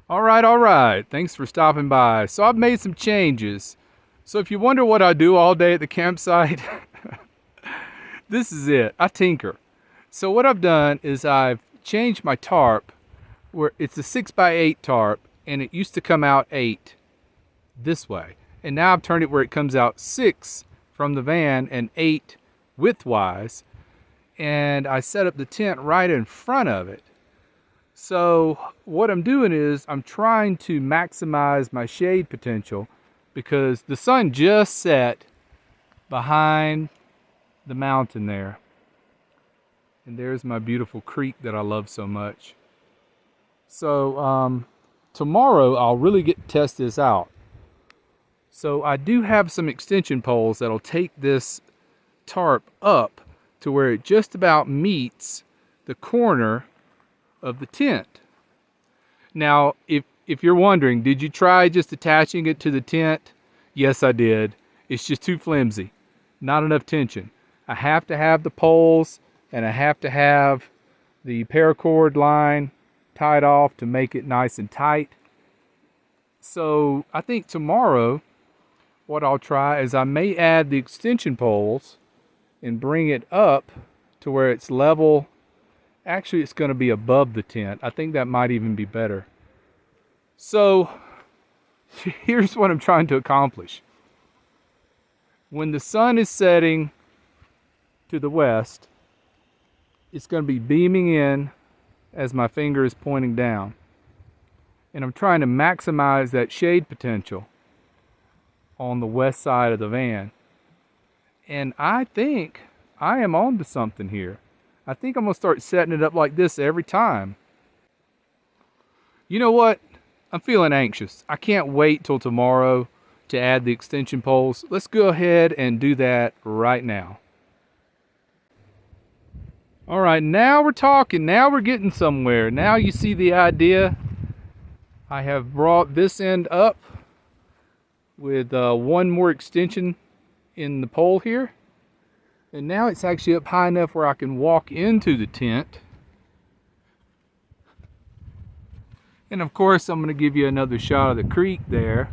All right. Thanks for stopping by. So I've made some changes. So if you wonder what I do all day at the campsite, this is it. I tinker. So what I've done is I've changed my tarp where it's a 6x8 tarp and it used to come out 8 this way. And now I've turned it where it comes out 6 from the van and 8 widthwise. And I set up the tent right in front of it. So what I'm doing is I'm trying to maximize my shade potential because the sun just set behind the mountain there. And there's my beautiful creek that I love so much. So tomorrow I'll really get to test this out. So I do have some extension poles that'll take this tarp up to where it just about meets the corner of the tent. Now, if you're wondering, did you try just attaching it to the tent? Yes, I did. It's just too flimsy. Not enough tension. I have to have the poles and I have to have the paracord line tied off to make it nice and tight. So I think tomorrow what I'll try is I may add the extension poles and bring it up to where it's level. Actually, it's going to be above the tent. I think that might even be better. So here's what I'm trying to accomplish. When the sun is setting to the west, it's going to be beaming in as my finger is pointing down. And I'm trying to maximize that shade potential on the west side of the van. And I think I am on to something here. I think I'm going to start setting it up like this every time. You know what? I'm feeling anxious. I can't wait till tomorrow to add the extension poles. Let's go ahead and do that right now. All right, now we're talking. Now we're getting somewhere. Now you see the idea. I have brought this end up with one more extension in the pole here. And now it's actually up high enough where I can walk into the tent. And of course, I'm going to give you another shot of the creek there.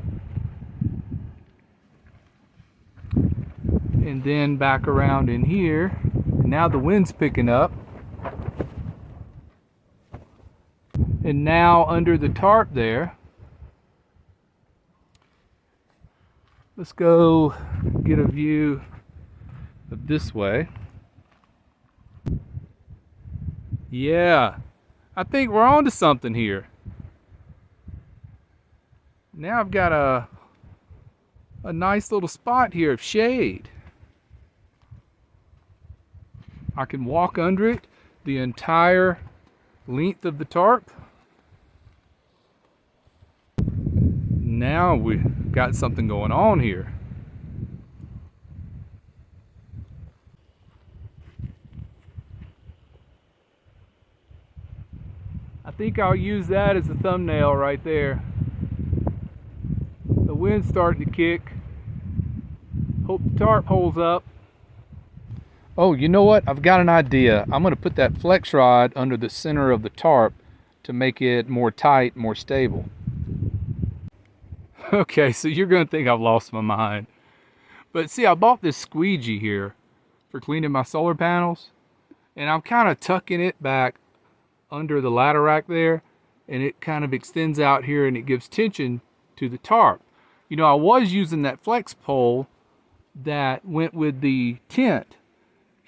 And then back around in here. And now the wind's picking up. And now under the tarp there. Let's go get a view of this way. Yeah, I think we're on to something here. Now I've got a nice little spot here of shade. I can walk under it the entire length of the tarp. Now we've got something going on here. I think I'll use that as a thumbnail right there. The wind's starting to kick. Hope the tarp holds up. Oh, you know what? I've got an idea. I'm going to put that flex rod under the center of the tarp to make it more tight, more stable. Okay, so you're going to think I've lost my mind. But see, I bought this squeegee here for cleaning my solar panels. And I'm kind of tucking it back under the ladder rack there. And it kind of extends out here and it gives tension to the tarp. You know, I was using that flex pole that went with the tent.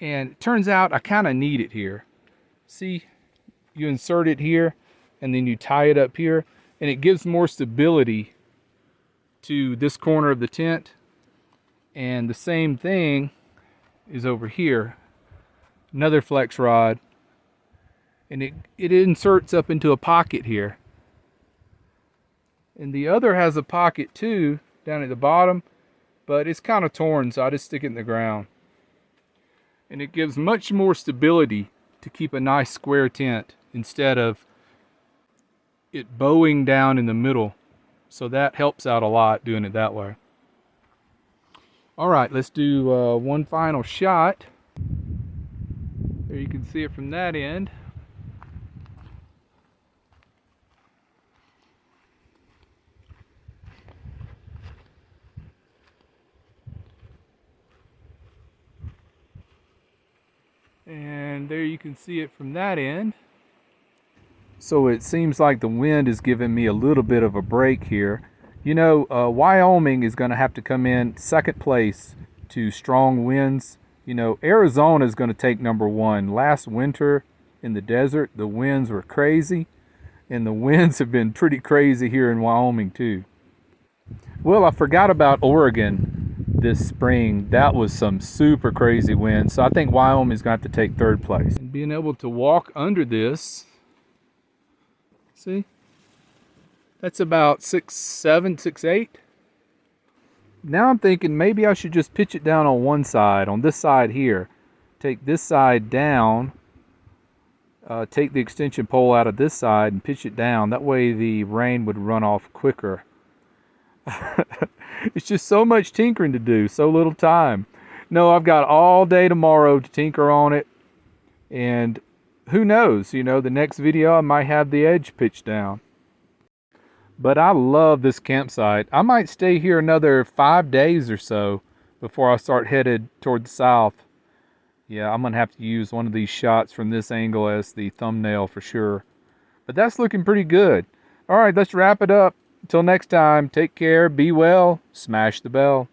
And it turns out I kind of need it here. See, you insert it here and then you tie it up here. And it gives more stability to this corner of the tent. And the same thing is over here. Another flex rod. And it inserts up into a pocket here. And the other has a pocket too down at the bottom. But it's kind of torn, so I just stick it in the ground. And it gives much more stability to keep a nice square tent instead of it bowing down in the middle. So that helps out a lot doing it that way. All right, let's do one final shot. There you can see it from that end. And there you can see it from that end. So it seems like the wind is giving me a little bit of a break here. You know, Wyoming is going to have to come in second place to strong winds. You know, Arizona is going to take number one. Last winter in the desert, the winds were crazy, and the winds have been pretty crazy here in Wyoming too. Well, I forgot about Oregon this spring. That was some super crazy winds. So I think Wyoming's going to have to take third place. And being able to walk under this, see? That's about 6'7", 6'8". Now I'm thinking maybe I should just pitch it down on one side, on this side here. Take this side down, take the extension pole out of this side and pitch it down. That way the rain would run off quicker. It's just so much tinkering to do, so little time. No, I've got all day tomorrow to tinker on it. And who knows, you know, the next video I might have the edge pitched down. But I love this campsite. I might stay here another 5 days or so before I start headed toward the south. Yeah, I'm going to have to use one of these shots from this angle as the thumbnail for sure. But that's looking pretty good. All right, let's wrap it up. Until next time, take care, be well, smash the bell.